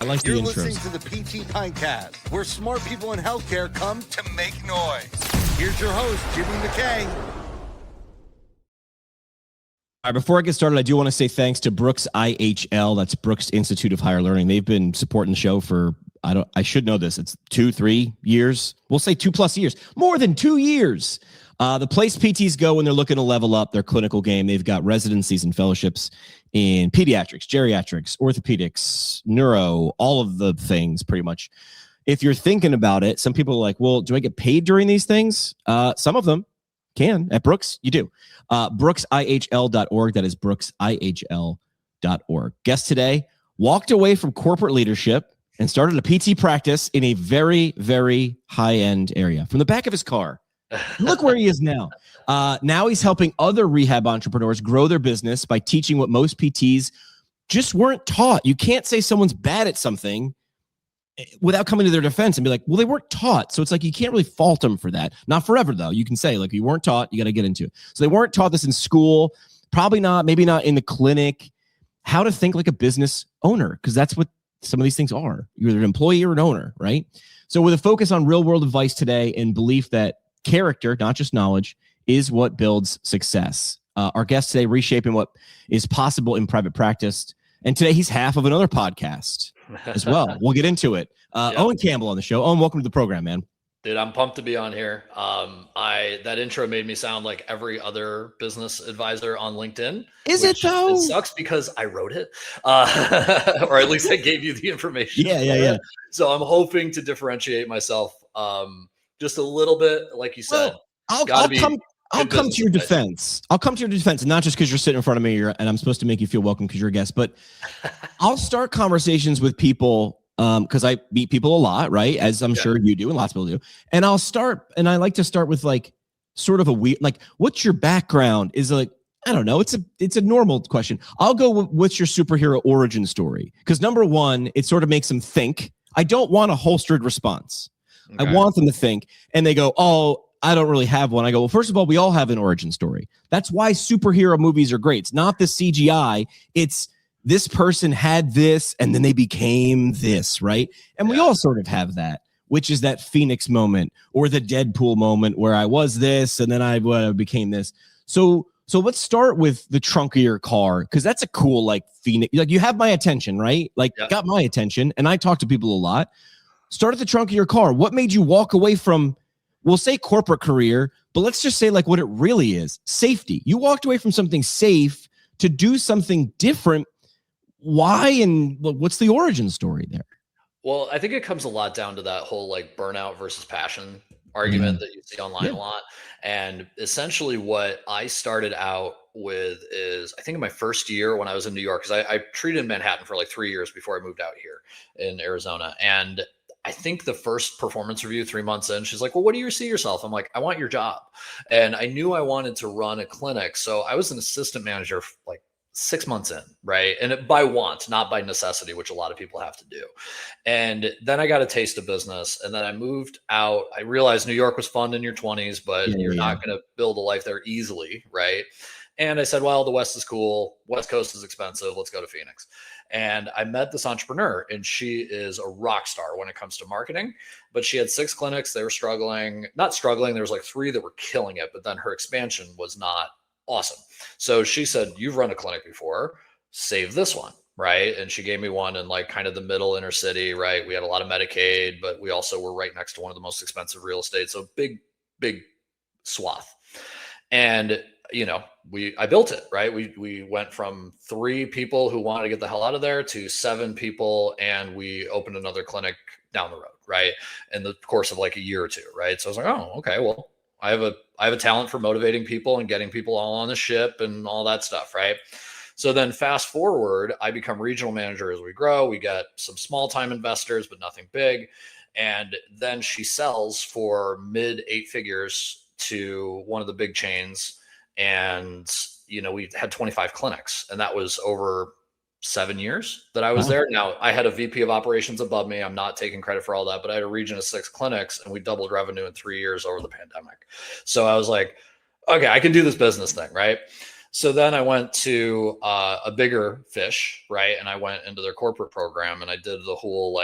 I like the You're intros. listening to the PT Pintcast, where smart people in healthcare come to make noise. Here's your host, Jimmy McKay. All right, before I get started, I do want to say thanks to Brooks IHL. That's Brooks Institute of Higher Learning. They've been supporting the show for, I should know this. It's 2-3 years. We'll say 2+ years, more than 2 years. The place PTs go when they're looking to level up their clinical game. They've got residencies and fellowships in pediatrics, geriatrics, orthopedics, neuro, all of the things pretty much. If you're thinking about it, some people are like, well, do I get paid during these things? Some of them can. At Brooks, you do. BrooksIHL.org. That is BrooksIHL.org. Guest today walked away from corporate leadership and started a PT practice in a very, very high-end area. From the back of his car. Look where he is now. Now he's helping other rehab entrepreneurs grow their business by teaching what most PTs just weren't taught. You can't say someone's bad at something without coming to their defense and be like, well, they weren't taught. So it's like, you can't really fault them for that. Not forever, though. You can say, like, you weren't taught, you got to get into it. So they weren't taught this in school, probably not, maybe not in the clinic, how to think like a business owner, because that's what some of these things are. You're either an employee or an owner, right? So with a focus on real world advice today and belief that character, not just knowledge, is what builds success. Our guest today, reshaping what is possible in private practice. And today he's half of another podcast as well. We'll get into it. Owen Campbell on the show. Owen, welcome to the program, man. Dude, I'm pumped to be on here. That intro made me sound like every other business advisor on LinkedIn. Is it though? It sucks because I wrote it, or at least I gave you the information. Yeah. So I'm hoping to differentiate myself just a little bit, like you said. Well, I'll come to your defense. I'll come to your defense, not just because you're sitting in front of me and I'm supposed to make you feel welcome because you're a guest, but I'll start conversations with people because I meet people a lot, right? As I'm sure you do and lots of people do. And I like to start with like sort of a weird, like, what's your background? Is like, I don't know. It's a normal question. I'll go with what's your superhero origin story? Because number one, it sort of makes them think. I don't want a holstered response. Okay. I want them to think, and they go, oh, I don't really have one. I go, well, first of all, we all have an origin story. That's why superhero movies are great. It's not the CGI. It's this person had this, and then they became this, right? And we all sort of have that, which is that Phoenix moment or the Deadpool moment where I was this, and then I became this. So let's start with the trunk of your car, because that's a cool, like, Phoenix. Like, you have my attention, right? Like, got my attention, and I talk to people a lot. Start at the trunk of your car. What made you walk away from, we'll say corporate career, but let's just say like what it really is, safety. You walked away from something safe to do something different. Why, and what's the origin story there? Well, I think it comes a lot down to that whole like burnout versus passion argument that you see online a lot. And essentially what I started out with is, I think in my first year when I was in New York, because I treated in Manhattan for like 3 years before I moved out here in Arizona. And I think the first performance review 3 months in, she's like, well, what do you see yourself? I'm like, I want your job. And I knew I wanted to run a clinic. So I was an assistant manager like 6 months in, right? And by want, not by necessity, which a lot of people have to do. And then I got a taste of business. And then I moved out. I realized New York was fun in your 20s, but you're not going to build a life there easily, right? And I said, well, the West is cool. West Coast is expensive. Let's go to Phoenix. And I met this entrepreneur, and she is a rock star when it comes to marketing, but she had 6 clinics. They were not struggling. There was like 3 that were killing it, but then her expansion was not awesome. So she said, you've run a clinic before, save this one. Right. And she gave me one in like kind of the middle inner city. Right. We had a lot of Medicaid, but we also were right next to one of the most expensive real estate. So big swath. And I built it, right? We went from 3 people who wanted to get the hell out of there to 7 people, and we opened another clinic down the road, right? In the course of like a year or 2, right? So I was like, oh, okay, well, I have a talent for motivating people and getting people all on the ship and all that stuff, right? So then fast forward, I become regional manager as we grow. We get some small time investors, but nothing big. And then she sells for mid 8 figures to one of the big chains. And, we had 25 clinics, and that was over 7 years that I was there. Now, I had a VP of operations above me. I'm not taking credit for all that, but I had a region of 6 clinics, and we doubled revenue in 3 years over the pandemic. So I was like, okay, I can do this business thing, right? So then I went to a bigger fish, right? And I went into their corporate program, and I did the whole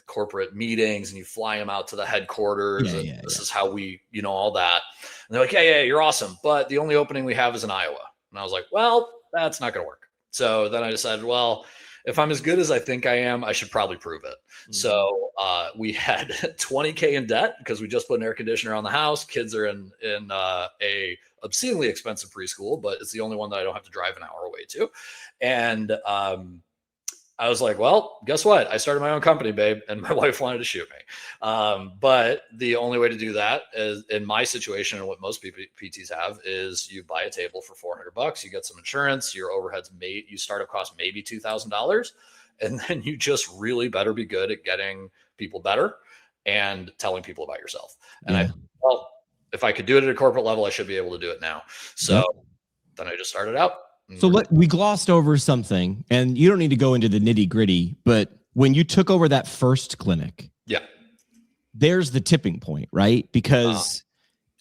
corporate meetings, and you fly them out to the headquarters, this is how we, all that. And they're like, yeah, you're awesome, but the only opening we have is in Iowa. And I was like, well, that's not going to work. So then I decided, well, if I'm as good as I think I am, I should probably prove it. Mm-hmm. So we had $20K in debt because we just put an air conditioner on the house. Kids are in a obscenely expensive preschool, but it's the only one that I don't have to drive an hour away to. And I was like, well, guess what? I started my own company, babe. And my wife wanted to shoot me. But the only way to do that is, in my situation, and what most PTs have, is you buy a table for $400. You get some insurance. Your overhead's you startup cost maybe $2,000. And then you just really better be good at getting people better and telling people about yourself. And well, if I could do it at a corporate level, I should be able to do it now. So then I just started out. So we glossed over something, and you don't need to go into the nitty gritty, but when you took over that first clinic, there's the tipping point, right? Because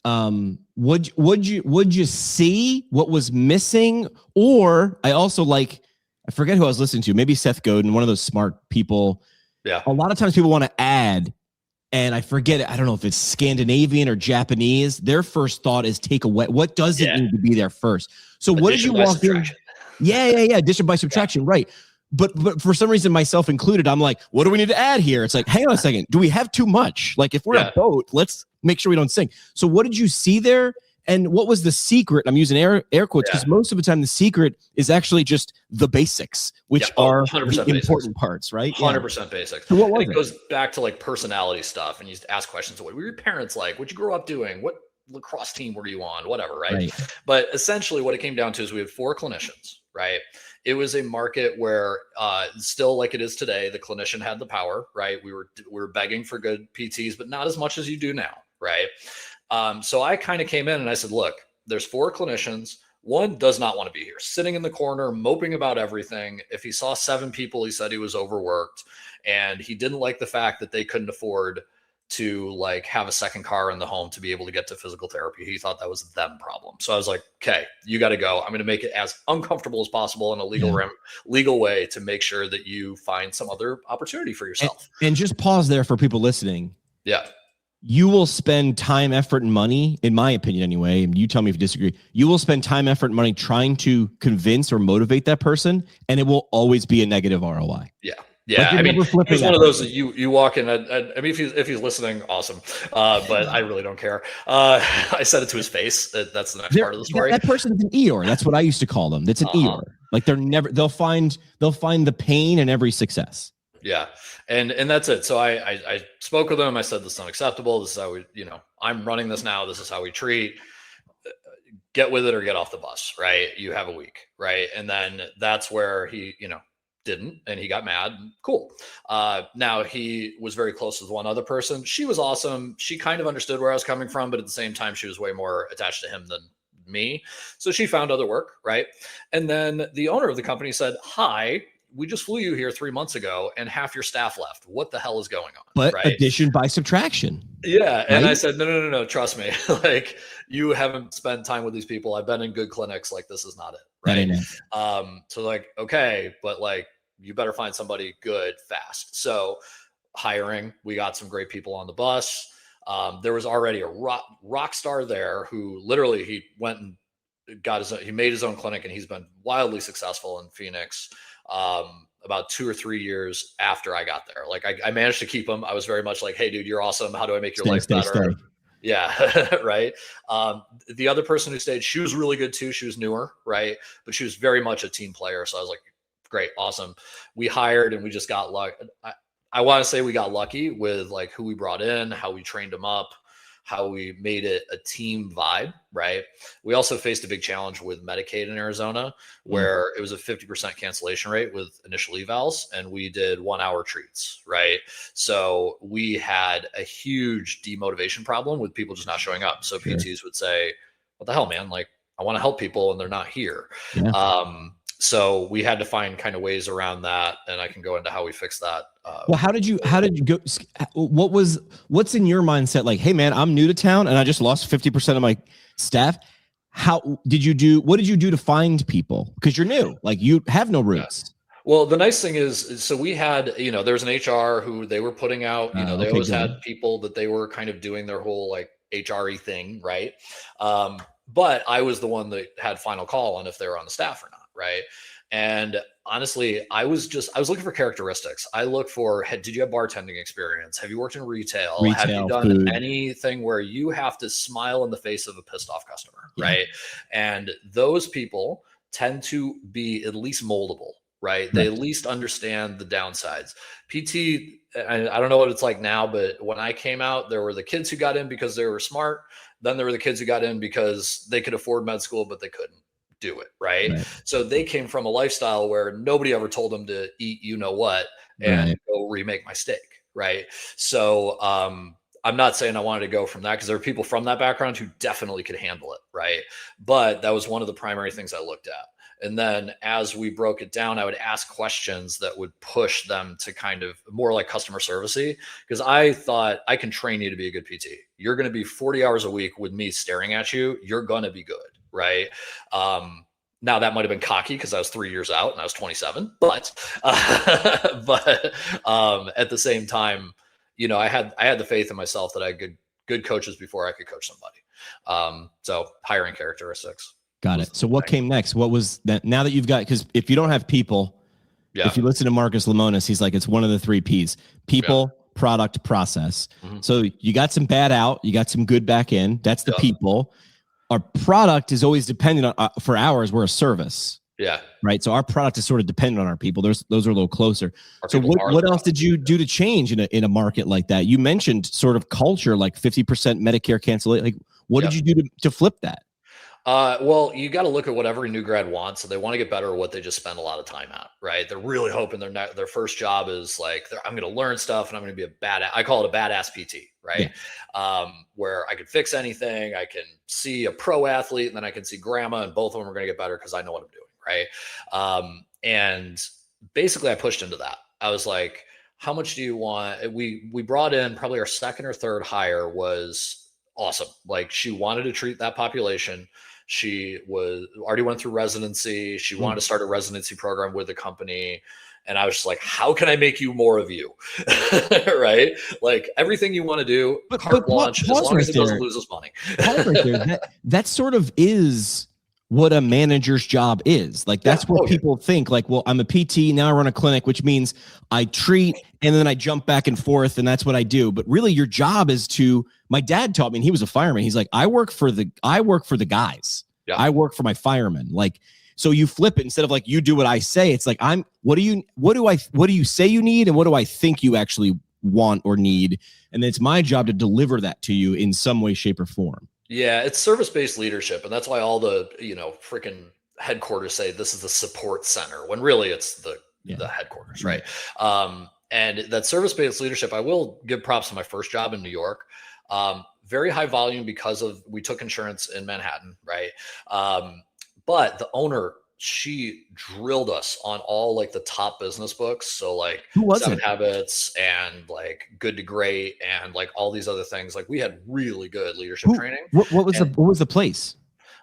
would you see what was missing? Or I also I forget who I was listening to, maybe Seth Godin, one of those smart people. Yeah. A lot of times people want to add, and I forget it. I don't know if it's Scandinavian or Japanese. Their first thought is take away. What does it need to be there first? So what did you walk in? Yeah. Addition by subtraction. Right. But for some reason, myself included, I'm like, what do we need to add here? It's like, hang on a second. Do we have too much? Like, if we're a boat, let's make sure we don't sink. So what did you see there? And what was the secret? I'm using air quotes because most of the time the secret is actually just the basics, which are the important parts, right? 100% basics. So what was it? It goes back to pernality stuff, and you ask questions. What were your parents like? What'd you grow up doing? What lacrosse team were you on? Whatever, right? But essentially what it came down to is we had 4 clinicians, right? It was a market where still like it is today, the clinician had the power, right? We were begging for good PTs, but not as much as you do now, right? So I kind of came in and I said, look, there's 4 clinicians. One does not want to be here, sitting in the corner, moping about everything. If he saw 7 people, he said he was overworked, and he didn't like the fact that they couldn't afford to have a second car in the home to be able to get to physical therapy. He thought that was them problem. So I was like, okay, you got to go. I'm going to make it as uncomfortable as possible in a legal way to make sure that you find some other opportunity for yourself. And just pause there for people listening. Yeah. You will spend time, effort, and money, in my opinion anyway, and you tell me if you disagree, you will spend time, effort, and money trying to convince or motivate that person, and it will always be a negative ROI. Yeah. Yeah, I mean, he's one of those that you walk in. I mean, if he's listening, awesome. But I really don't care. I said it to his face. That's the next part of the story. That person's an Eeyore. That's what I used to call them. That's an Eeyore. Like they'll find the pain in every success. Yeah, and that's it. So I spoke with him. I said, this is unacceptable. This is how we, I'm running this now. This is how we treat. Get with it or get off the bus. Right? You have a week. Right? And then that's where he, didn't, and he got mad. Cool. Now he was very close with one other person. She was awesome. She kind of understood where I was coming from, but at the same time, she was way more attached to him than me. So she found other work, right? And then the owner of the company said, hi, we just flew you here 3 months ago and half your staff left. What the hell is going on? But addition by subtraction. Yeah. And I said, no, trust me. You haven't spent time with these people. I've been in good clinics. This is not it. Right. So okay, but you better find somebody good fast. So hiring, we got some great people on the bus. There was already a rock star there who literally he went and he made his own clinic, and he's been wildly successful in Phoenix. About 2 or 3 years after I got there, I managed to keep him. I was very much like, hey dude, you're awesome. How do I make your life better? Stay. Yeah. Right. The other person who stayed, she was really good too. She was newer. Right. But she was very much a team player. So I was like, great. Awesome. We hired, and we just got lucky. I want to say we got lucky with who we brought in, how we trained them up, how we made it a team vibe, right? We also faced a big challenge with Medicaid in Arizona, where it was a 50% cancellation rate with initial evals, and we did 1-hour treats, right? So we had a huge demotivation problem with people just not showing up. So PTs would say, what the hell, man? I want to help people and they're not here. Yeah. So we had to find kind of ways around that, and I can go into how we fixed that. Well, how did you go? What's in your mindset? Hey man, I'm new to town and I just lost 50% of my staff. what did you do to find people? Because you're new, like you have no roots. Well, the nice thing is so we had, there was an HR who they were putting out, they always had people that they were kind of doing their whole like HR-y thing, right? But I was the one that had final call on if they were on the staff or not, right? And honestly, I was looking for characteristics. I look for, did you have bartending experience? Have you worked in retail? Have you done food, anything where you have to smile in the face of a pissed off customer, right? And those people tend to be at least moldable, right? They at least understand the downsides. PT, I don't know what it's like now, but when I came out, there were the kids who got in because they were smart. Then there were the kids who got in because they could afford med school, but they couldn't do it, right? So they came from a lifestyle where nobody ever told them to eat what and go remake my steak, right? So I'm not saying I wanted to go from that, because there are people from that background who definitely could handle it, right? But that was one of the primary things I looked at. And then as we broke it down, I would ask questions that would push them to kind of more like customer servicey, because I thought I can train you to be a good PT. You're going to be 40 hours a week with me staring at you. You're going to be good, right? Now that might've been cocky because I was 3 years out and I was 27, but at the same time, I had the faith in myself that I had good coaches before I could coach somebody. So hiring characteristics. Got it. So what came next? What was that? Now that you've got, because if you don't have people, if you listen to Marcus Lemonis, he's like, it's one of the 3 Ps: people, product, process. So you got some bad out, you got some good back in. That's the people. Our product is always dependent on, for ours, we're a service. Yeah. Right. So our product is sort of dependent on our people. Those are a little closer. So what else did you do to change in a market like that? You mentioned sort of culture, like 50% Medicare cancellation. Like, what did you do to flip that? Well, you got to look at what every new grad wants. So they want to get better at what they just spend a lot of time at, right? They're really hoping their first job is like, I'm going to learn stuff and I'm going to be I call it a badass PT, right? Where I can fix anything. I can see a pro athlete and then I can see grandma, and both of them are going to get better because I know what I'm doing, right? And basically I pushed into that. I was like, how much do you want? We brought in probably our second or third hire was awesome. Like, she wanted to treat that population. She already went through residency. She wanted to start a residency program with the company. And I was just like, how can I make you more of you? Right? Like, everything you want to do, carte blanche, as long as it doesn't lose us money. That sort of is what a manager's job is. Like, that's what people think. Like, well, I'm a PT, now I run a clinic, which means I treat and then I jump back and forth, and that's what I do. But really, your job is my dad taught me, and he was a fireman. He's like, I work for the guys. I work for my firemen. Like, so you flip it, instead of like, you do what I say, it's like, what do you say you need, and what do I think you actually want or need? And it's my job to deliver that to you in some way, shape, or form. Yeah, it's service-based leadership. And that's why all the, freaking headquarters say this is the support center, when really it's the headquarters, right? And that service-based leadership, I will give props to my first job in New York. Very high volume because we took insurance in Manhattan, right? But the owner, she drilled us on all like the top business books. So like 7 Habits and like Good to Great and like all these other things. Like, we had really good leadership training. What was the place?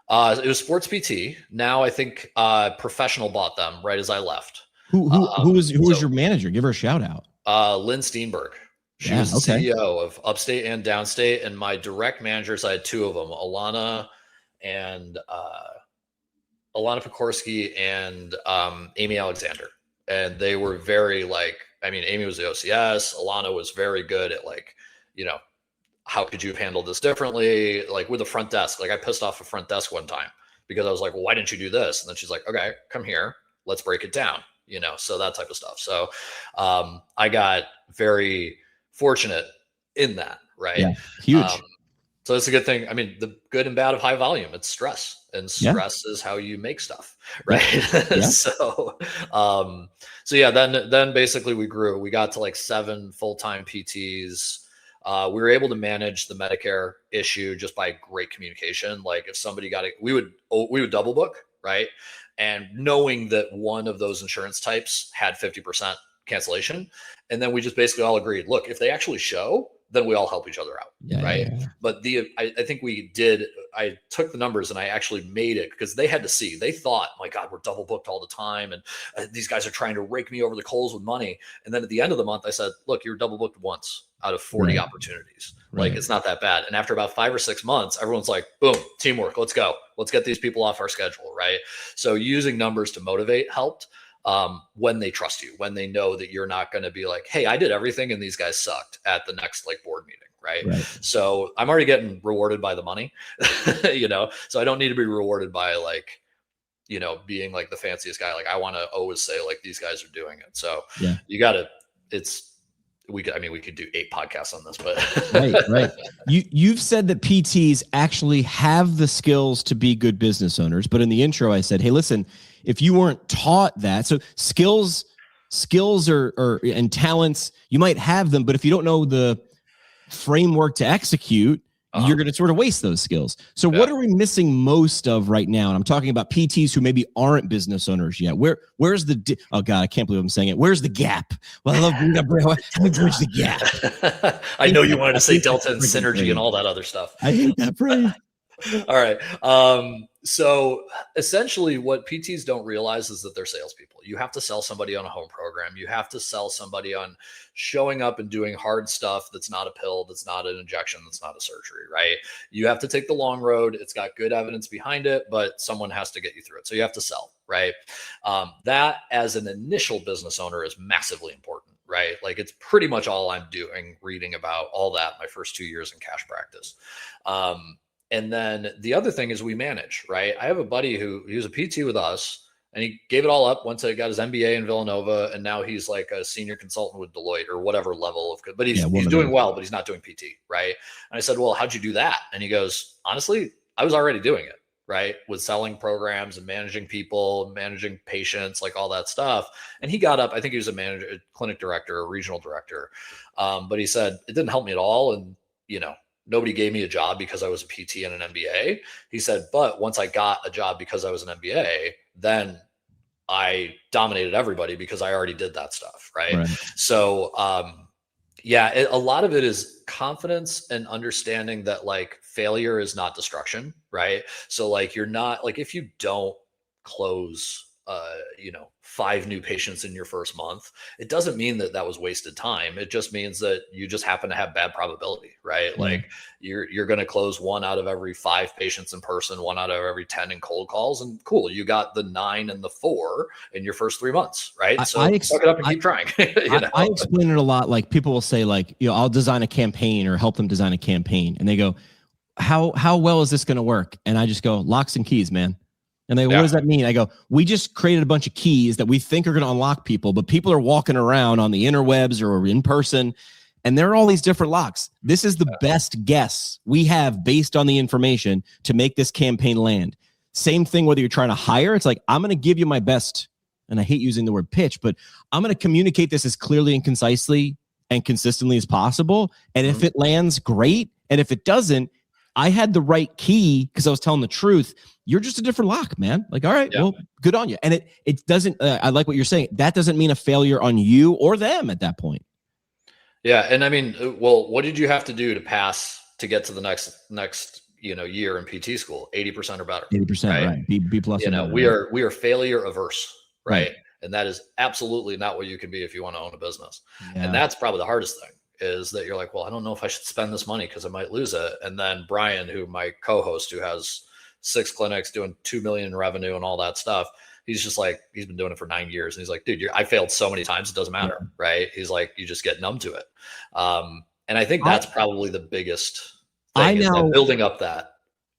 It was Sports PT. Now I think Professional bought them right as I left. Who was your manager? Give her a shout out. Lynn Steenberg. She was the CEO of Upstate and Downstate, and my direct managers, I had 2 of them, Alana Pekorsky and Amy Alexander. And they were very Amy was the OCS. Alana was very good at how could you have handled this differently? Like, with the front desk, like, I pissed off a front desk one time because I was like, well, why didn't you do this? And then she's like, okay, come here, let's break it down. So that type of stuff. So I got very fortunate in that, right? Yeah, huge. So it's a good thing. I mean, the good and bad of high volume, it's stress, and stress is how you make stuff, right? So then basically we grew. We got to like 7 full-time PTs. We were able to manage the Medicare issue just by great communication. Like, if somebody got it, we would double book, right? And knowing that one of those insurance types had 50% cancellation. And then we just basically all agreed, look, if they actually show, then we all help each other out. Right. Yeah. But I think I took the numbers and I actually made it because they had to see, they thought, my God, we're double booked all the time. And these guys are trying to rake me over the coals with money. And then at the end of the month, I said, look, you're double booked once out of 40 opportunities. Like, it's not that bad. And after about 5 or 6 months, everyone's like, boom, teamwork, let's go. Let's get these people off our schedule. Right. So using numbers to motivate helped. When they trust you, when they know that you're not going to be like, hey, I did everything and these guys sucked at the next like board meeting. Right. So I'm already getting rewarded by the money, so I don't need to be rewarded by like, being like the fanciest guy. Like I want to always say like, these guys are doing it. So you got to, we could do 8 podcasts on this, but right. You've said that PTs actually have the skills to be good business owners. But in the intro, I said, hey, listen, if you weren't taught that, so skills and talents, you might have them, but if you don't know the framework to execute, you're going to sort of waste those skills. So what are we missing most of right now? And I'm talking about PTs who maybe aren't business owners yet. Where's the, oh God, I can't believe I'm saying it. Where's the gap? Well, I love bringing up, let me bridge the gap. I know you wanted to say delta and synergy and all that other stuff. I hate that phrase. All right. So essentially what PTs don't realize is that they're salespeople. You have to sell somebody on a home program. You have to sell somebody on showing up and doing hard stuff. That's not a pill. That's not an injection. That's not a surgery, right? You have to take the long road. It's got good evidence behind it, but someone has to get you through it. So you have to sell, right? That as an initial business owner is massively important, right? Like it's pretty much all I'm doing, reading about all that my first 2 years in cash practice. And then the other thing is we manage, right? I have a buddy he was a PT with us and he gave it all up once he got his MBA in Villanova. And now he's like a senior consultant with Deloitte or whatever level of, but he's doing well, but he's not doing PT. Right. And I said, well, how'd you do that? And he goes, honestly, I was already doing it, right? With selling programs and managing people, managing patients, like all that stuff. And he got up, I think he was a manager, a clinic director, a regional director. But he said, it didn't help me at all. And, nobody gave me a job because I was a PT and an MBA. He said, but once I got a job because I was an MBA, then I dominated everybody because I already did that stuff. Right. So, a lot of it is confidence and understanding that like failure is not destruction. Right. So like, you're not like, if you don't close, 5 new patients in your first month, it doesn't mean that was wasted time. It just means that you just happen to have bad probability, right? Like you're going to close 1 out of every 5 patients in person, 1 out of every 10 in cold calls, and cool, you got the 9 and the 4 in your first 3 months, right? So suck it up and keep trying. I explain it a lot. Like people will say, like, I'll design a campaign or help them design a campaign, and they go, "How well is this going to work?" And I just go, "Locks and keys, man." And they go, what does that mean? I go, we just created a bunch of keys that we think are going to unlock people, but people are walking around on the interwebs or in person, and there are all these different locks. This is the best guess we have based on the information to make this campaign land. Same thing, whether you're trying to hire, it's like, I'm going to give you my best, and I hate using the word pitch, but I'm going to communicate this as clearly and concisely and consistently as possible. And if it lands, great. And if it doesn't, I had the right key because I was telling the truth. You're just a different lock, man. Like, all right, well, good on you. And it doesn't, I like what you're saying. That doesn't mean a failure on you or them at that point. Yeah. And I mean, well, what did you have to do to pass to get to the next year in PT school? 80% or better. 80%, right? B plus. We are failure averse, right? And that is absolutely not what you can be if you want to own a business. And that's probably the hardest thing. Is that you're like, well, I don't know if I should spend this money because I might lose it. And then Brian, who my co-host, who has 6 clinics doing 2 million in revenue and all that stuff, he's just like, he's been doing it for 9 years. And he's like, dude, I failed so many times, it doesn't matter. Right. He's like, you just get numb to it. And I think that's probably the biggest thing, is building up that.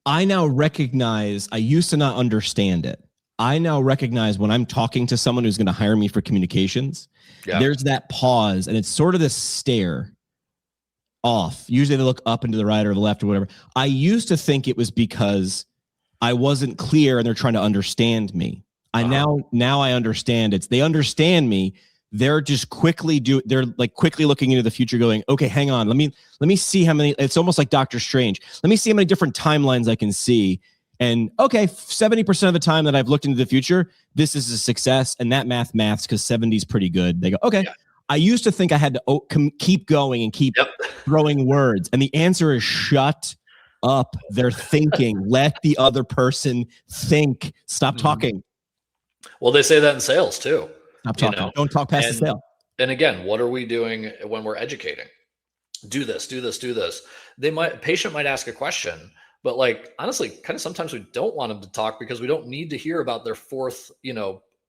I now recognize, I used to not understand it. I now recognize when I'm talking to someone who's going to hire me for communications, there's that pause, and it's sort of this stare off. Usually they look up and to the right or the left or whatever. I used to think it was because I wasn't clear and they're trying to understand me. Now I understand they understand me. They're just quickly looking into the future going, okay, hang on. Let me see how many, it's almost like Doctor Strange. Let me see how many different timelines I can see. And okay, 70% of the time that I've looked into the future, this is a success. And that maths because 70 is pretty good. They go, okay, I used to think I had to keep going and keep throwing words. And the answer is shut up. They're thinking. Let the other person think. Stop talking. Well, they say that in sales too. Stop talking. Don't talk past the sale. And again, what are we doing when we're educating? Do this, do this, do this. Patient might ask a question, but like, honestly, kind of sometimes we don't want them to talk because we don't need to hear about their fourth,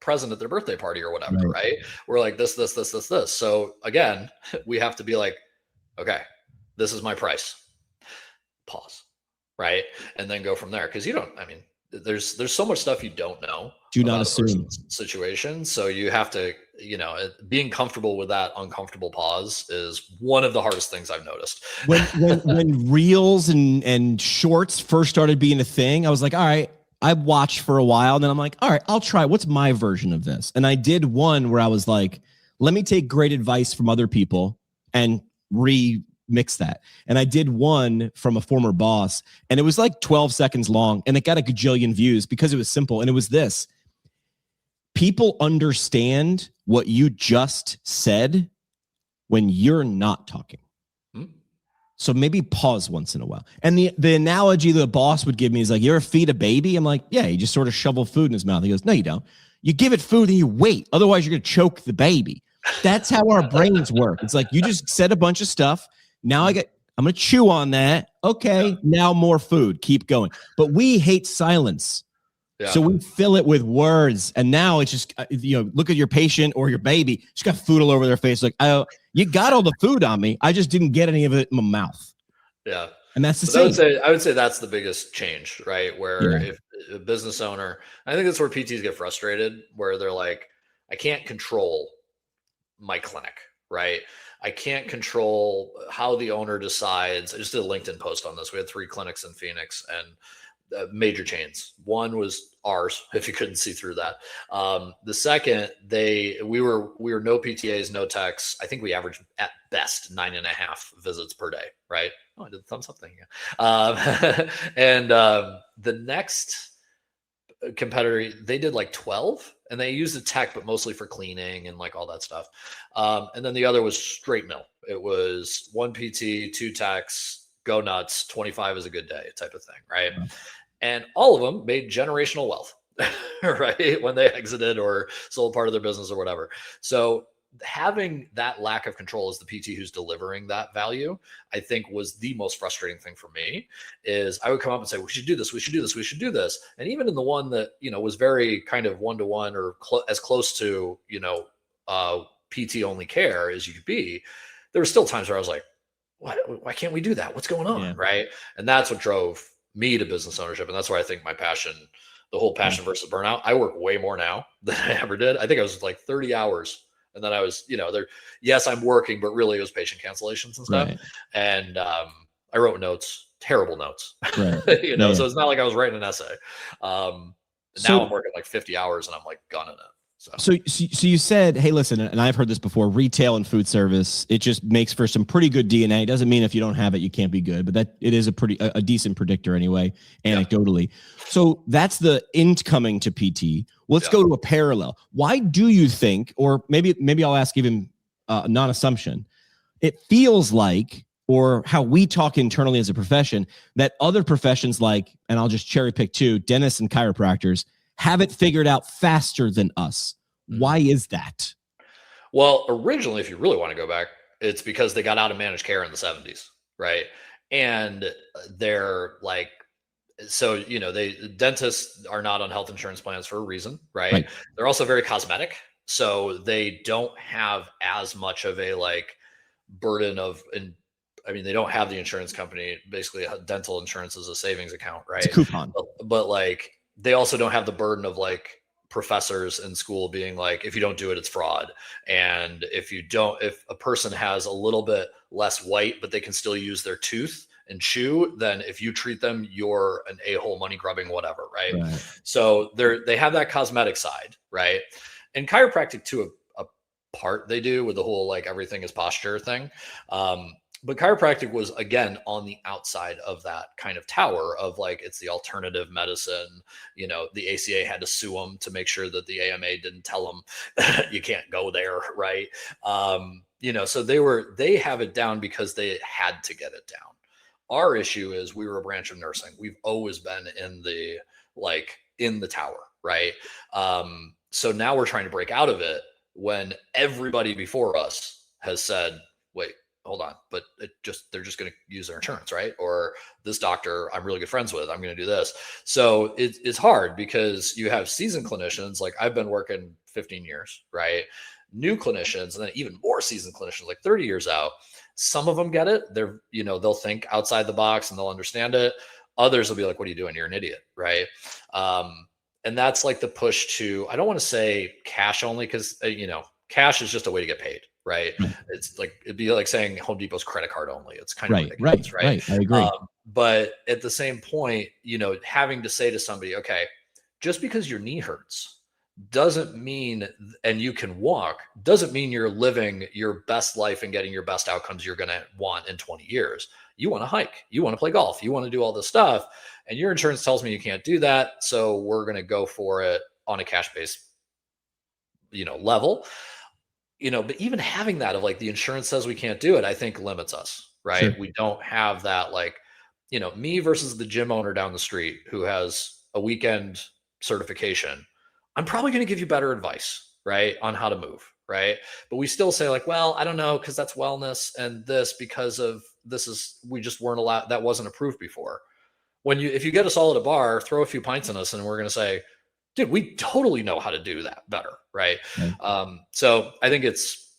present at their birthday party or whatever, right? We're like this. So again, we have to be like, okay, this is my price. Pause, right? And then go from there. Because there's so much stuff you don't know. Do not assume situation. So you have to, being comfortable with that uncomfortable pause is one of the hardest things I've noticed. When reels and shorts first started being a thing, I was like, all right, I watched for a while, and then I'm like, all right, I'll try. What's my version of this? And I did one where I was like, let me take great advice from other people and remix that. And I did one from a former boss, and it was like 12 seconds long, and it got a gajillion views because it was simple. And it was this: people understand what you just said when you're not talking. So maybe pause once in a while. And the analogy the boss would give me is like, you ever feed a baby? I'm like, yeah, you just sort of shovel food in his mouth. He goes, no, you don't. You give it food and you wait. Otherwise, you're going to choke the baby. That's how our brains work. It's like, you just said a bunch of stuff. Now I'm going to chew on that. Okay, now more food. Keep going. But we hate silence. Yeah. So we fill it with words, and now it's just, look at your patient or your baby. She's got food all over their face. Like, you got all the food on me. I just didn't get any of it in my mouth. Yeah. And that's the same. I would say that's the biggest change, right? Where if a business owner, I think that's where PTs get frustrated, where they're like, I can't control my clinic, right? I can't control how the owner decides. I just did a LinkedIn post on this. We had 3 clinics in Phoenix, and major chains. One was ours, if you couldn't see through that. The second, we were no PTAs, no techs. I think we averaged at best 9.5 visits per day, right? Oh, I did the thumbs up thing. Yeah. And the next competitor, they did like 12, and they used the tech, but mostly for cleaning and like all that stuff. And then the other was straight mill. It was 1 PT, 2 techs, go nuts, 25 is a good day type of thing, right? Yeah. And all of them made generational wealth, right? When they exited or sold part of their business or whatever. So having that lack of control as the PT who's delivering that value, I think was the most frustrating thing for me. Is I would come up and say, we should do this, we should do this, we should do this. And even in the one that, was very kind of one-to-one or as close to, PT only care as you could be, there were still times where I was like, why can't we do that? What's going on? Yeah. Right. And that's what drove me to business ownership. And that's where I think my passion, the whole passion versus burnout, I work way more now than I ever did. I think I was like 30 hours. And then I was, yes, I'm working, but really it was patient cancellations and stuff. Right. And I wrote notes, terrible notes, right. So it's not like I was writing an essay. Now I'm working like 50 hours and I'm like gunning it. So you said, hey, listen, and I've heard this before, retail and food service, it just makes for some pretty good DNA. It doesn't mean if you don't have it, you can't be good, but that it is a decent predictor anyway, anecdotally. Yeah. So that's the incoming to PT. Let's go to a parallel. Why do you think, or maybe I'll ask even non-assumption, it feels like, or how we talk internally as a profession, that other professions like, and I'll just cherry pick 2, dentists and chiropractors, have it figured out faster than us. Why is that? Well, originally, if you really want to go back, it's because they got out of managed care in the 70s, right? And they're like, so, dentists are not on health insurance plans for a reason, right? They're also very cosmetic. So they don't have as much of a like burden of, they don't have the insurance company. Basically, dental insurance is a savings account, right? It's a coupon. But like, they also don't have the burden of like professors in school being like, if you don't do it, it's fraud. And if a person has a little bit less white, but they can still use their tooth and chew, then if you treat them, you're an a-hole, money grubbing, whatever. Right. So they have that cosmetic side. Right. And chiropractic to a part they do with the whole, like everything is posture thing. But chiropractic was, again, on the outside of that kind of tower of like, it's the alternative medicine. The ACA had to sue them to make sure that the AMA didn't tell them you can't go there. Right. So they have it down because they had to get it down. Our issue is we were a branch of nursing. We've always been in the tower. Right. So now we're trying to break out of it when everybody before us has said, wait, hold on, but they're just going to use their insurance, right? Or this doctor I'm really good friends with, I'm going to do this. So it's hard because you have seasoned clinicians, like I've been working 15 years, right? New clinicians, and then even more seasoned clinicians, like 30 years out. Some of them get it. They'll think outside the box and they'll understand it. Others will be like, what are you doing? You're an idiot, right? And that's like the push to, I don't want to say cash only, because cash is just a way to get paid. Right. It's like, it'd be like saying Home Depot's credit card only. It's kind of ridiculous, right? I agree. But at the same point, having to say to somebody, okay, just because your knee hurts doesn't mean, and you can walk, doesn't mean you're living your best life and getting your best outcomes you're going to want in 20 years. You want to hike, you want to play golf, you want to do all this stuff, and your insurance tells me you can't do that. So we're going to go for it on a cash-based, level. But even having that of like the insurance says we can't do it, I think limits us, right? Sure. We don't have that, like, me versus the gym owner down the street who has a weekend certification. I'm probably going to give you better advice, right, on how to move, right? But we still say like, well, I don't know, because that's wellness, and this because of we just weren't allowed, that wasn't approved before. If you get us all at a bar, throw a few pints in us, and we're going to say, dude, we totally know how to do that better. Right. So I think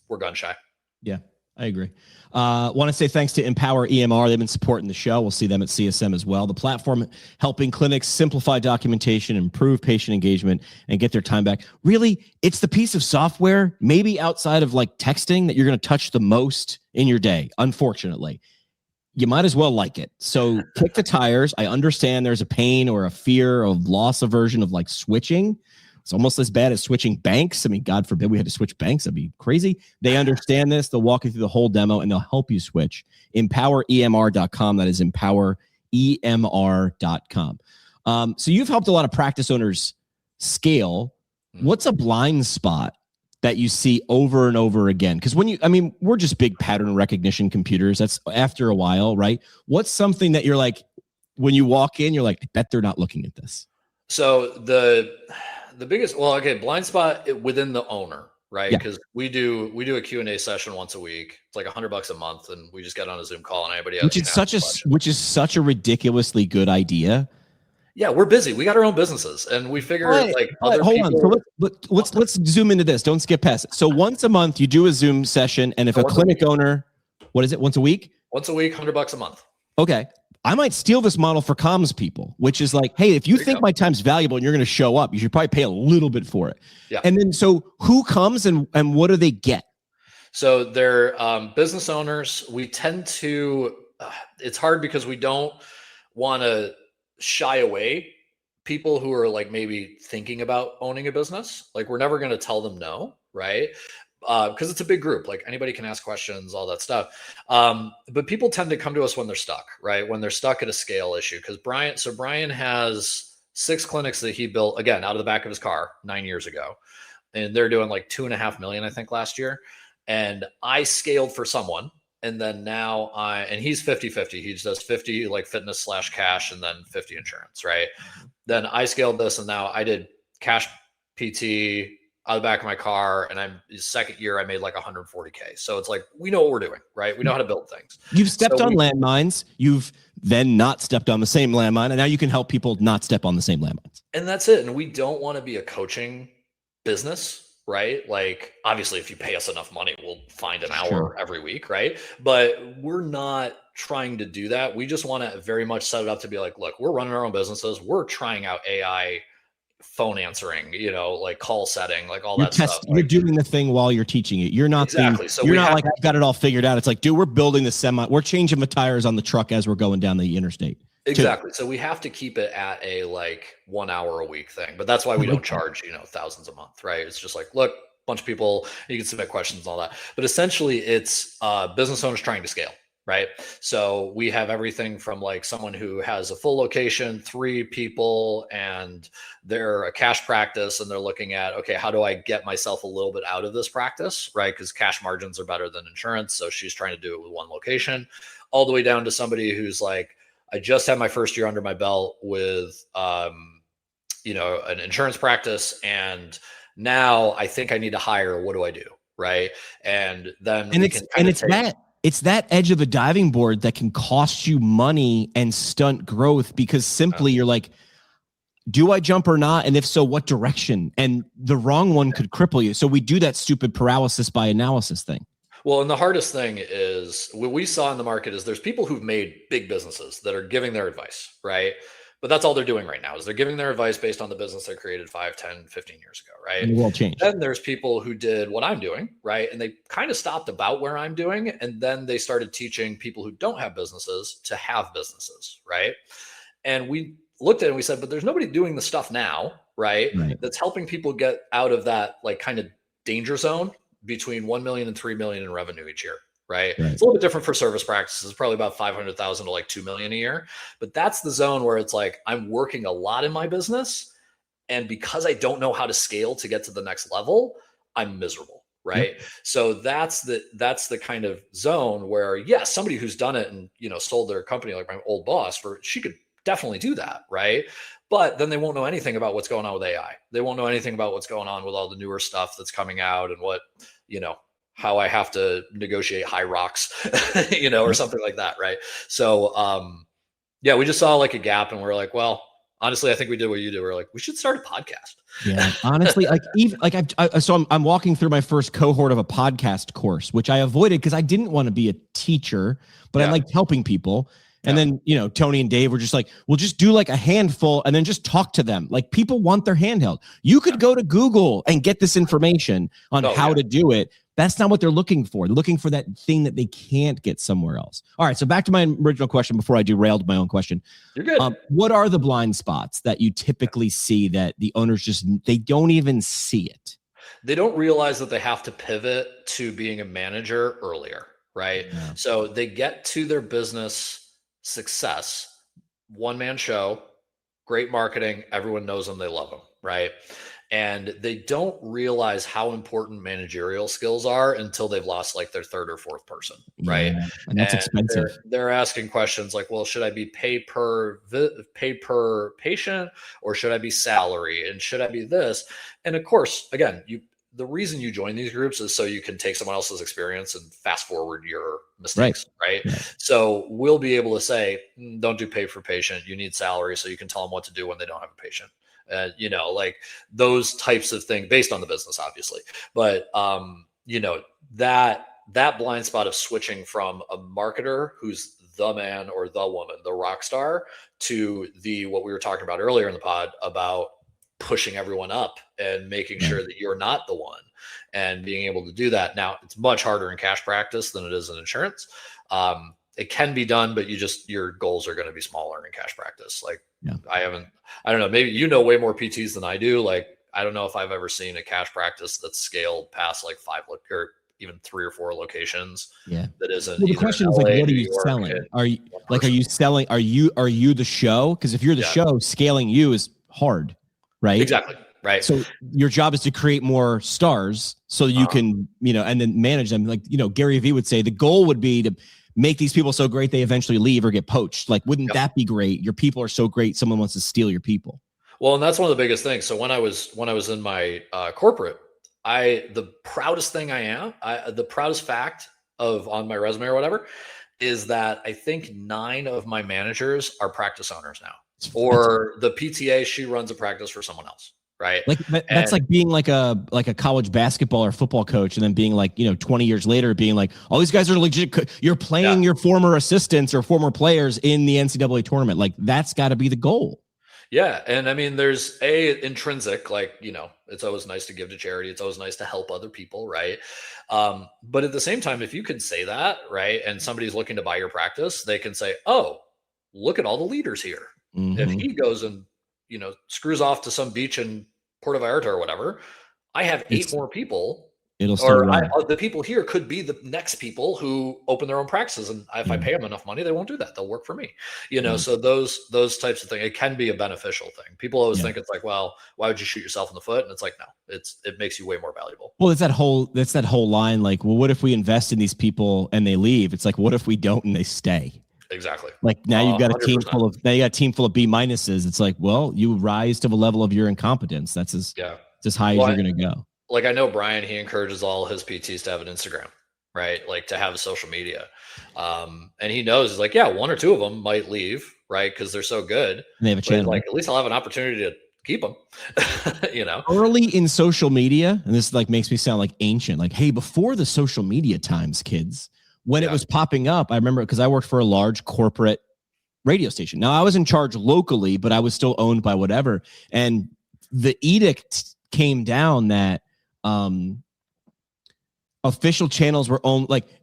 we're gun shy. Yeah, I agree. Want to say thanks to Empower EMR. They've been supporting the show. We'll see them at CSM as well. The platform helping clinics simplify documentation, improve patient engagement, and get their time back. Really, it's the piece of software, maybe outside of like texting, that you're going to touch the most in your day. Unfortunately, you might as well like it. So kick the tires. I understand there's a pain or a fear of loss aversion of like switching. It's almost as bad as switching banks. I mean, God forbid we had to switch banks. That'd be crazy. They understand this. They'll walk you through the whole demo and they'll help you switch. EmpowerEMR.com. That is EmpowerEMR.com. So you've helped a lot of practice owners scale. What's a blind spot that you see over and over again? Because we're just big pattern recognition computers. That's after a while, right? What's something that you're like, when you walk in, you're like, I bet they're not looking at this. So the biggest, blind spot within the owner, right? Because we do a Q&A session once a week. It's like $100 a month, and we just get on a Zoom call, and anybody else which is such a ridiculously good idea. Yeah, we're busy. We got our own businesses, and we figure other hold people. On. So let's zoom into this. Don't skip past it. So once a month, you do a Zoom session, and if a clinic owner, what is it? Once a week? Once a week, $100 a month. Okay. I might steal this model for comms people, which is like, hey, if you think my time's valuable and you're going to show up, you should probably pay a little bit for it. Yeah. And then, so who comes and what do they get? So they're business owners. We tend to, it's hard because we don't want to shy away people who are like maybe thinking about owning a business. Like, we're never going to tell them no, right? Because it's a big group, like anybody can ask questions, all that stuff. But people tend to come to us when they're stuck, right? When they're stuck at a scale issue. Because Brian has 6 clinics that he built, again, out of the back of his car 9 years ago. And they're doing like 2.5 million, I think, last year. And I scaled for someone. And then now and he's 50-50. He does 50 like fitness / cash, and then 50 insurance, right? Then I scaled this, and now I did cash PT out of the back of my car, and second year I made like 140K. So it's like, we know what we're doing, right? We know how to build things. You've stepped on landmines. You've then not stepped on the same landmine, and now you can help people not step on the same landmines. And that's it. And we don't want to be a coaching business, right? Like, obviously, if you pay us enough money, we'll find an hour every week, right? But we're not trying to do that. We just want to very much set it up to be like, look, we're running our own businesses. We're trying out AI phone answering, like call setting, like all that stuff. You're doing the thing while you're teaching it. You're not exactly. So you're not like, I've got it all figured out. It's like, dude, we're building the we're changing the tires on the truck as we're going down the interstate. Exactly. So we have to keep it at a like 1 hour a week thing, but that's why we don't charge, thousands a month, right? It's just like, look, bunch of people, you can submit questions and all that, but essentially it's business owners trying to scale, right? So we have everything from like someone who has a full location, 3 people, and they're a cash practice and they're looking at, okay, how do I get myself a little bit out of this practice, right? Because cash margins are better than insurance. So she's trying to do it with one location, all the way down to somebody who's like, I just had my first year under my belt with, an insurance practice. And now I think I need to hire, what do I do? Right. And then it's that edge of a diving board that can cost you money and stunt growth, because simply you're like, do I jump or not? And if so, what direction? And the wrong one could cripple you. So we do that stupid paralysis by analysis thing. Well, and the hardest thing is what we saw in the market is there's people who've made big businesses that are giving their advice, right? But that's all they're doing right now is they're giving their advice based on the business they created 5, 10, 15 years ago, right? And the world changed. Then there's people who did what I'm doing, right? And they kind of stopped about where I'm doing. And then they started teaching people who don't have businesses to have businesses, right? And we looked at it and we said, but there's nobody doing the stuff now, right? That's helping people get out of that like kind of danger zone between 1 million and 3 million in revenue each year. Right. It's a little bit different for service practices. It's probably about 500,000 to like 2 million a year. But that's the zone where it's like, I'm working a lot in my business. And because I don't know how to scale to get to the next level, I'm miserable. Right. Yep. So that's the kind of zone where, yes, somebody who's done it and, sold their company, like my old boss, she could definitely do that. Right. But then they won't know anything about what's going on with AI. They won't know anything about what's going on with all the newer stuff that's coming out and what, how I have to negotiate high rocks, or something like that. Right. So, we just saw like a gap and we're like, well, honestly, I think we did what you did. We're like, we should start a podcast. Yeah. Honestly, I'm walking through my first cohort of a podcast course, which I avoided because I didn't want to be a teacher, but I liked helping people. And then, Tony and Dave were just like, we'll just do like a handful and then just talk to them. Like people want their handheld. You could go to Google and get this information on how to do it. That's not what they're looking for. They're looking for that thing that they can't get somewhere else. All right. So back to my original question before I derailed my own question. You're good. What are the blind spots that you typically see that the owners they don't even see it? They don't realize that they have to pivot to being a manager earlier, right? Yeah. So they get to their business success, one-man show, great marketing, everyone knows them, they love them, right? And they don't realize how important managerial skills are until they've lost like their third or fourth person, right? Yeah, and that's expensive. They're asking questions like, well, should I be pay per patient or should I be salary? And should I be this? And of course, again, the reason you join these groups is so you can take someone else's experience and fast forward your mistakes, right? Yeah. So we'll be able to say, don't do pay for patient. You need salary so you can tell them what to do when they don't have a patient. Like those types of things based on the business, obviously. But, that blind spot of switching from a marketer who's the man or the woman, the rock star, to what we were talking about earlier in the pod about pushing everyone up and making sure that you're not the one and being able to do that. Now, it's much harder in cash practice than it is in insurance. It can be done, but your goals are going to be smaller in cash practice. Like I don't know, maybe way more PTs than I do. Like, I don't know if I've ever seen a cash practice that's scaled past like 5 or even 3 or 4 locations. Yeah. That isn't. Well, the question is like, what are you selling? Are you selling? Are you the show? Because if you're the show, scaling you is hard, right? Exactly. Right. So your job is to create more stars so you can, and then manage them. Like, Gary Vee would say the goal would be to make these people so great they eventually leave or get poached. Like, wouldn't that be great? Your people are so great, someone wants to steal your people. Well, and that's one of the biggest things. So when I was in my corporate, the proudest thing the proudest fact on my resume or whatever is that I think 9 of my managers are practice owners now, or the PTA, she runs a practice for someone else. Right. Like that's like being like a college basketball or football coach and then being like, 20 years later being like, all these guys are legit. You're playing your former assistants or former players in the NCAA tournament. Like that's got to be the goal. Yeah. And I mean, there's intrinsic, like, it's always nice to give to charity. It's always nice to help other people. Right. But at the same time, if you can say that, right, and somebody's looking to buy your practice, they can say, oh, look at all the leaders here. Mm-hmm. If he goes and, screws off to some beach in Puerto Vallarta or whatever, I have 8 more people It'll still run. The people here could be the next people who open their own practices, and if I pay them enough money, they won't do that. They'll work for me, So those types of things, it can be a beneficial thing. People always think it's like, well, why would you shoot yourself in the foot? And it's like, no, it makes you way more valuable. Well, that's that whole line. Like, well, what if we invest in these people and they leave? It's like, what if we don't and they stay? Exactly. Like now you've got a team full of B minuses. It's like, well, you rise to the level of your incompetence. That's as high as you're going to go. Like I know Brian, he encourages all his PTs to have an Instagram, right? Like to have a social media. And he knows, like, one or two of them might leave, right? Because they're so good. And they have a channel. Like at least I'll have an opportunity to keep them, Early in social media, and this like makes me sound like ancient, like, hey, before the social media times, kids, when it was popping up, I remember because I worked for a large corporate radio station. Now I was in charge locally, but I was still owned by whatever. And the edict came down that official channels were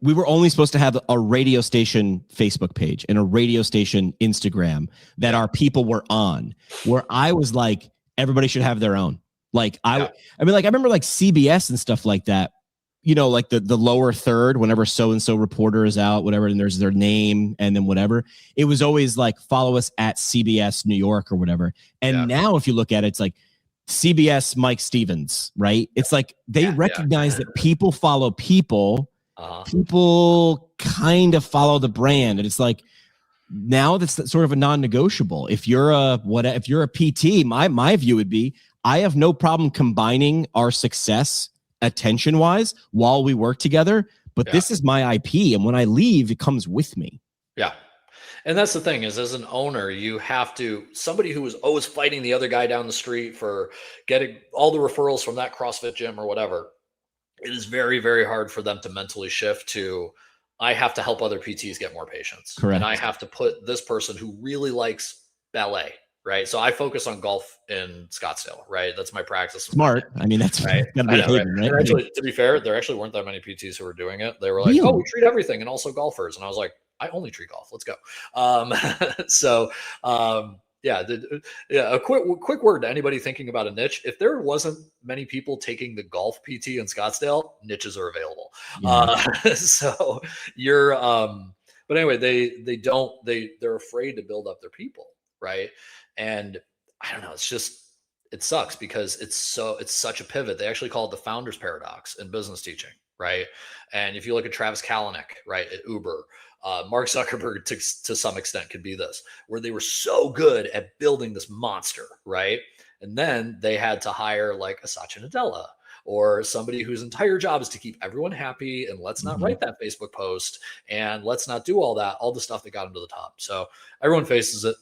we were only supposed to have a radio station Facebook page and a radio station Instagram that our people were on, where I was like, everybody should have their own. Like I remember like CBS and stuff like that, like the lower third, whenever so-and-so reporter is out, whatever, and there's their name and then whatever, it was always like, follow us at CBS New York or whatever. And now if you look at it, it's like CBS Mike Stevens, right? It's like they recognize that people follow people. People kind of follow the brand. And it's like, now that's sort of a non-negotiable. If you're a PT, my view would be, I have no problem combining our success attention-wise while we work together, but this is my IP. And when I leave, it comes with me. Yeah. And that's the thing is, as an owner, you have to, somebody who is always fighting the other guy down the street for getting all the referrals from that CrossFit gym or whatever, it is very, very hard for them to mentally shift to, I have to help other PTs get more patients. Correct. And I have to put this person who really likes ballet, right? So I focus on golf in Scottsdale, right? That's my practice. Smart. I mean, that's right. Gotta be haven, right? And actually, to be fair, there actually weren't that many PTs who were doing it. They were like, oh, we treat everything and also golfers. And I was like, I only treat golf. Let's go. A quick word to anybody thinking about a niche. If there wasn't many people taking the golf PT in Scottsdale, niches are available. But anyway, they're afraid to build up their people. Right. And I don't know, it sucks because it's such a pivot. They actually call it the founder's paradox in business teaching. Right. And if you look at Travis Kalanick, right, at Uber, Mark Zuckerberg to some extent could be this, where they were so good at building this monster, right? And then they had to hire like a Satya Nadella or somebody whose entire job is to keep everyone happy and let's not write that Facebook post and let's not do all the stuff that got them to the top. So everyone faces it.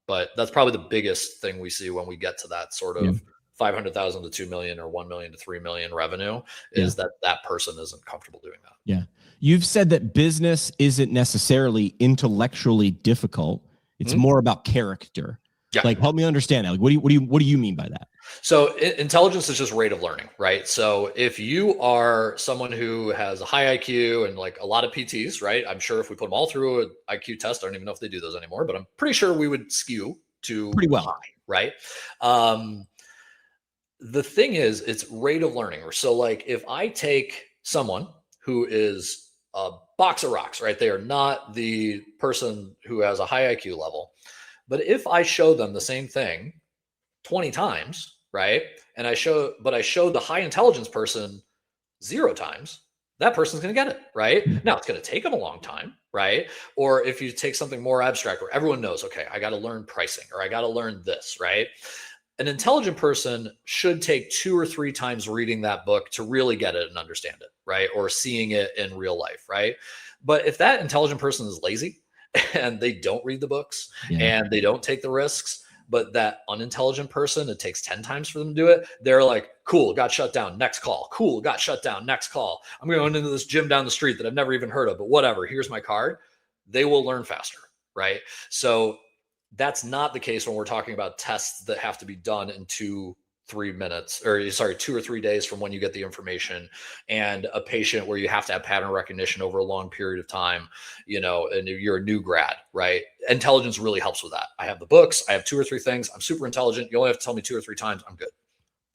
But that's probably the biggest thing we see when we get to that sort of 500,000 to 2 million or 1 million to 3 million revenue is that person isn't comfortable doing that. Yeah. You've said that business isn't necessarily intellectually difficult. It's more about character. Yeah. Like, help me understand that. Like, what do you mean by that? So intelligence is just rate of learning, right? So if you are someone who has a high IQ and like a lot of PTs, right? I'm sure if we put them all through an IQ test, I don't even know if they do those anymore, but I'm pretty sure we would skew to pretty well high, right? The thing is, it's rate of learning. So like if I take someone who is a box of rocks, right? They are not the person who has a high IQ level. But if I show them the same thing 20 times, right? And I show the high intelligence person 0 times, that person's going to get it, right? Now it's going to take them a long time, right? Or if you take something more abstract where everyone knows, okay, I got to learn pricing or I got to learn this, right? An intelligent person should take 2 or 3 times reading that book to really get it and understand it, right? Or seeing it in real life, right? But if that intelligent person is lazy and they don't read the books and they don't take the risks, but that unintelligent person, it takes 10 times for them to do it. They're like, cool, got shut down, next call. Cool, got shut down, next call. I'm going into this gym down the street that I've never even heard of, but whatever, here's my card. They will learn faster, right? So that's not the case when we're talking about tests that have to be done in 2 or 3 days from when you get the information, and a patient where you have to have pattern recognition over a long period of time, and you're a new grad, right? Intelligence really helps with that. I have the books, I have 2 or 3 things. I'm super intelligent. You only have to tell me 2 or 3 times. I'm good.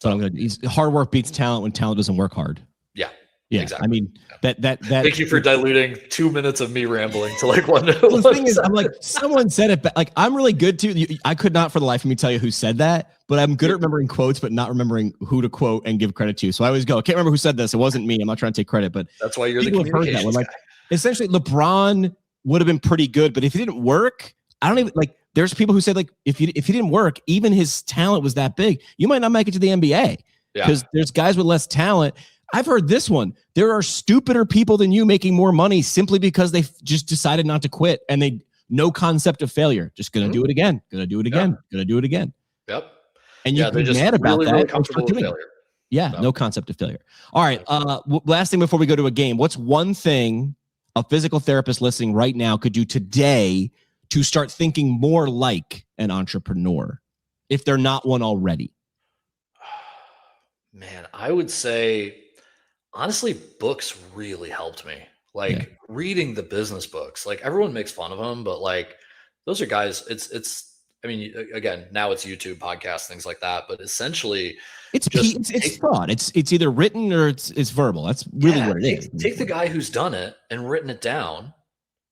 So I'm good. Hard work beats talent when talent doesn't work hard. Yeah, exactly. I mean that. Thank you for diluting 2 minutes of me rambling to like one. Well, the thing is, I'm like, someone said it, but like, I'm really good too. I could not for the life of me tell you who said that, but I'm good at remembering quotes, but not remembering who to quote and give credit to. So I always go, I can't remember who said this. It wasn't me. I'm not trying to take credit, but that's why you're the communications guy. Like, essentially, LeBron would have been pretty good, but if he didn't work, I don't even like. There's people who said like, if he didn't work, even his talent was that big, you might not make it to the NBA because there's guys with less talent. I've heard this one. There are stupider people than you making more money simply because they just decided not to quit and they no concept of failure. Just gonna do it again. Gonna do it again. Gonna do it again. Yep. And you get mad about that. Really comfortable with failure. Yeah, no concept of failure. All right. Last thing before we go to a game. What's one thing a physical therapist listening right now could do today to start thinking more like an entrepreneur if they're not one already? Man, I would say, honestly, books really helped me. Like reading the business books, like everyone makes fun of them, but like those are guys, I mean, again, now it's YouTube, podcasts, things like that, but essentially it's thought. It's either written or it's verbal. That's really what it is. Take the guy who's done it and written it down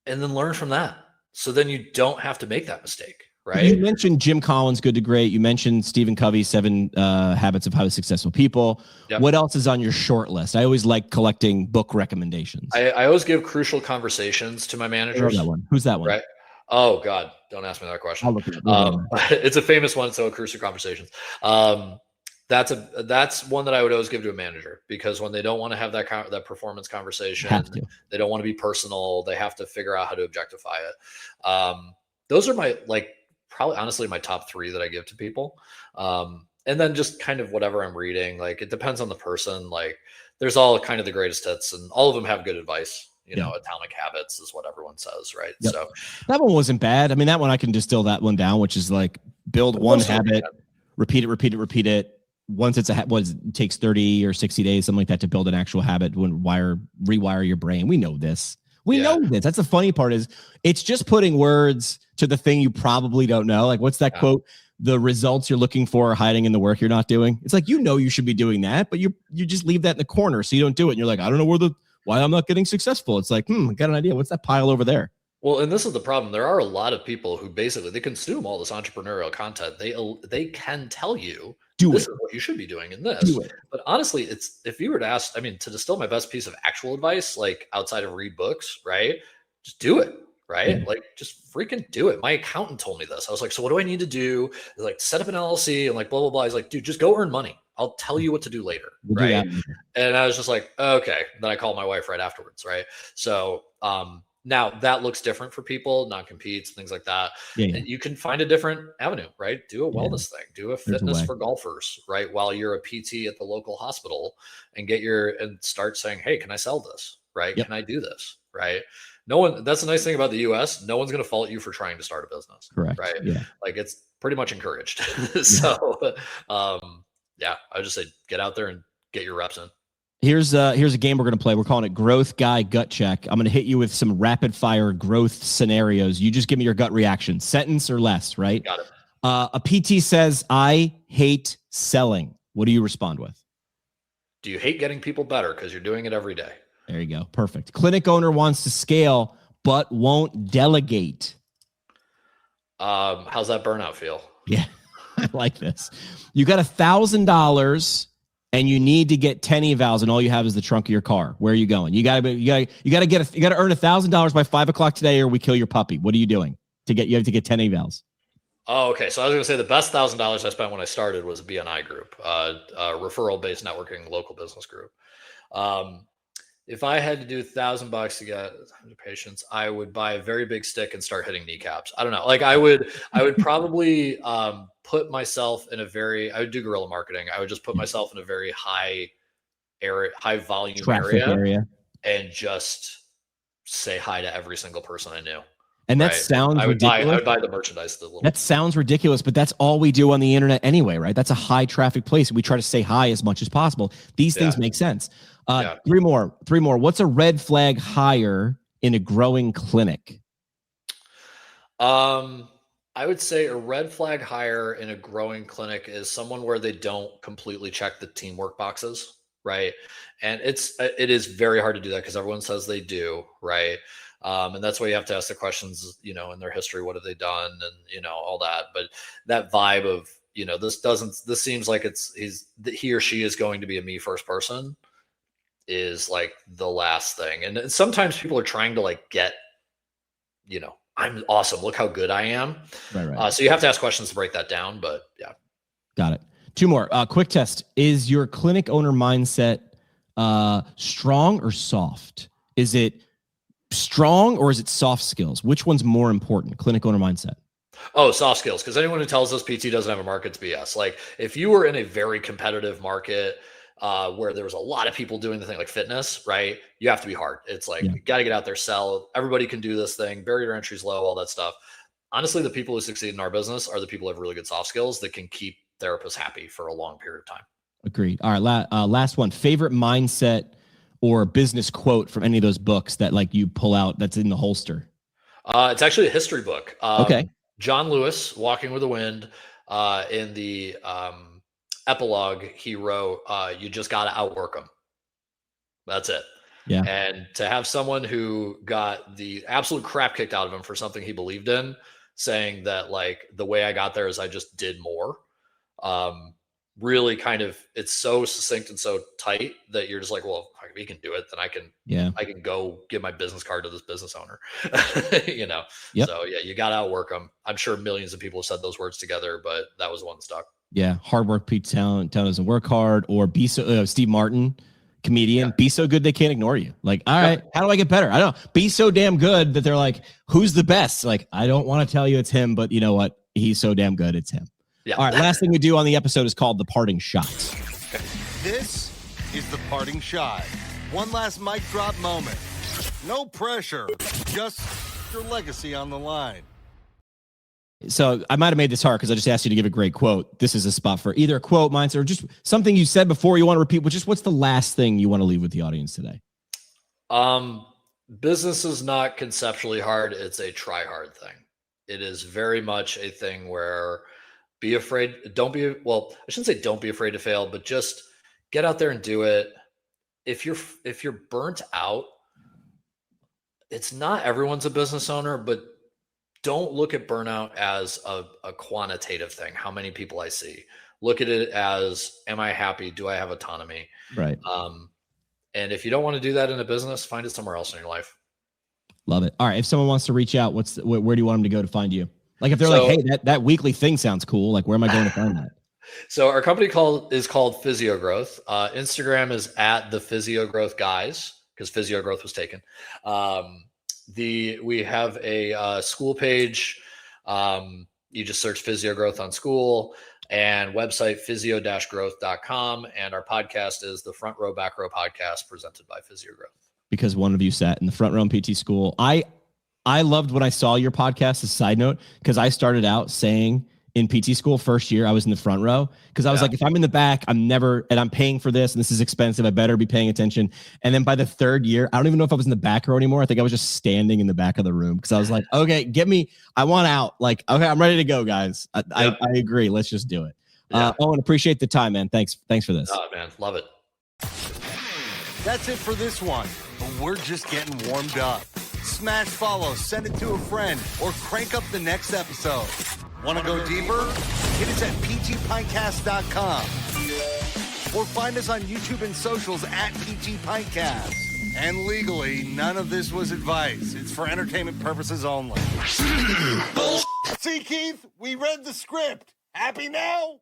and then learn from that. So then you don't have to make that mistake. Right. You mentioned Jim Collins, Good to Great. You mentioned Stephen Covey's 7 Habits of Highly Successful People. Yep. What else is on your short list? I always like collecting book recommendations. I always give Crucial Conversations to my managers. That one. Who's that one? Right. Oh God, don't ask me that question. It's a famous one. So Crucial Conversations. That's one that I would always give to a manager because when they don't want to have that performance conversation, they don't want to be personal. They have to figure out how to objectify it. Those are my probably honestly my top 3 that I give to people. And then just kind of whatever I'm reading, like it depends on the person. Like there's all kind of the greatest hits and all of them have good advice. You know, Atomic Habits is what everyone says, right? Yep. So that one wasn't bad. I mean, that one I can distill that one down, which is like build one habit, repeat it. Once it takes 30 or 60 days, something like that, to build an actual habit, rewire your brain. We know this. We know this. That's the funny part is it's just putting words to the thing you probably don't know. Like what's that quote? The results you're looking for are hiding in the work you're not doing. It's like, you should be doing that, but you just leave that in the corner. So you don't do it. And you're like, I don't know why I'm not getting successful. It's like, I got an idea. What's that pile over there? Well, and this is the problem. There are a lot of people who basically they consume all this entrepreneurial content. They can tell you this is what you should be doing in this. But honestly, it's if you were to ask, I mean, to distill my best piece of actual advice, like outside of read books, right? Just do it, right? Like just freaking do it. My accountant told me this. I was like, so what do I need to do? He's like, set up an LLC and like blah blah blah. He's like, dude, just go earn money. I'll tell you what to do later, right? And I was just like, okay. Then I called my wife right afterwards, right? So now that looks different for people, non-competes, things like that. And you can find a different avenue, right? Do a wellness thing, do a fitness for golfers, right? While you're a PT at the local hospital and and start saying, hey, can I sell this? Right? Can I do this? Right? That's the nice thing about the US. No one's going to fault you for trying to start a business. Correct. Right. Yeah. Like it's pretty much encouraged. So, I would just say, get out there and get your reps in. Here's a game we're going to play. We're calling it Growth Guy Gut Check. I'm going to hit you with some rapid fire growth scenarios. You just give me your gut reaction, sentence or less, right? Got it. A PT says, I hate selling. What do you respond with? Do you hate getting people better because you're doing it every day? There you go. Perfect. Clinic owner wants to scale, but won't delegate. How's that burnout feel? Yeah, I like this. You got $1,000 and you need to get 10 evals, and all you have is the trunk of your car. Where are you going? You got to earn $1,000 by 5 o'clock today, or we kill your puppy. What are you doing you have to get 10 evals? Oh, okay. So I was going to say the best $1,000 I spent when I started was a BNI group, referral-based networking, local business group. If I had to do $1,000 to get 100 patients, I would buy a very big stick and start hitting kneecaps. I don't know. Like I would probably put myself in I would do guerrilla marketing. I would just put myself in a very high volume area and just say hi to every single person I knew. And that sounds ridiculous. I would buy the merchandise. That sounds ridiculous, but that's all we do on the internet anyway, right? That's a high traffic place. We try to say hi as much as possible. These things make sense. 3 more. What's a red flag hire in a growing clinic? I would say a red flag hire in a growing clinic is someone where they don't completely check the teamwork boxes, right? And it is very hard to do that because everyone says they do, right? And that's why you have to ask the questions, in their history, what have they done, and all that. But that vibe of, this seems like he or she is going to be a me first person is like the last thing. And sometimes people are trying to like get, I'm awesome, look how good I am. Right. So you have to ask questions to break that down, but yeah. Got it. Two more. Quick test. Is your clinic owner mindset strong or soft? Is it strong or is it soft skills? Which one's more important? Clinic owner mindset. Oh, soft skills. Because anyone who tells us PT doesn't have a market, it's BS. Like if you were in a very competitive market where there was a lot of people doing the thing like fitness, right? You have to be hard. It's like, you got to get out there, sell. Everybody can do this thing. Barrier to entry is low, all that stuff. Honestly, the people who succeed in our business are the people who have really good soft skills that can keep therapists happy for a long period of time. Agreed. All right. Last one. Favorite mindset or business quote from any of those books that like you pull out that's in the holster? It's actually a history book. Okay. John Lewis, Walking with the Wind, in the epilogue, he wrote, you just got to outwork them. That's it. Yeah. And to have someone who got the absolute crap kicked out of him for something he believed in, saying that like the way I got there is I just did more. Really kind of, it's so succinct and so tight that you're just like, well, if he can do it, then I can go give my business card to this business owner, Yep. So yeah, you got to outwork them. I'm sure millions of people have said those words together, but that was one that stuck. Yeah. Hard work, beats talent doesn't work hard, or be so, Steve Martin, comedian, be so good they can't ignore you. Like, all right, how do I get better? I don't know. Be so damn good that they're like, who's the best? Like, I don't want to tell you it's him, but you know what? He's so damn good, it's him. Yeah. All right, last thing we do on the episode is called the parting shots. This is the parting shot. One last mic drop moment. No pressure, just your legacy on the line. So I might have made this hard because I just asked you to give a great quote. This is a spot for either a quote, mindset, or just something you said before you want to repeat, which is what's the last thing you want to leave with the audience today? Business is not conceptually hard. It's a try hard thing. It is very much a thing where be afraid. I shouldn't say don't be afraid to fail, but just get out there and do it. If you're burnt out, it's not everyone's a business owner, but don't look at burnout as a quantitative thing. How many people I see. Look at it as, am I happy? Do I have autonomy? Right. And if you don't want to do that in a business, find it somewhere else in your life. Love it. All right. If someone wants to reach out, where do you want them to go to find you? Like if they're like, hey, that weekly thing sounds cool. Like, where am I going to find that? So our company is called Physio Growth. Instagram is at the Physio Growth Guys because Physio Growth was taken. We have a school page. You just search Physio Growth on school, and website physio-growth.com. And our podcast is the Front Row Back Row podcast presented by Physio Growth. Because one of you sat in the front row in PT school. I loved when I saw your podcast, a side note, because I started out saying in PT school first year, I was in the front row because I was like, if I'm in the back, and I'm paying for this and this is expensive, I better be paying attention. And then by the third year, I don't even know if I was in the back row anymore. I think I was just standing in the back of the room because I was like, okay, I want out. Like, okay, I'm ready to go, guys. I agree. Let's just do it. Owen, appreciate the time, man. Thanks for this. Oh, man. Love it. That's it for this one, but we're just getting warmed up. Smash follow, send it to a friend, or crank up the next episode. Want to go deeper? Hit us at pgpintcast.com or find us on YouTube and socials at pgpintcast. And legally, none of this was advice. It's for entertainment purposes only. See, Keith, we read the script. Happy now?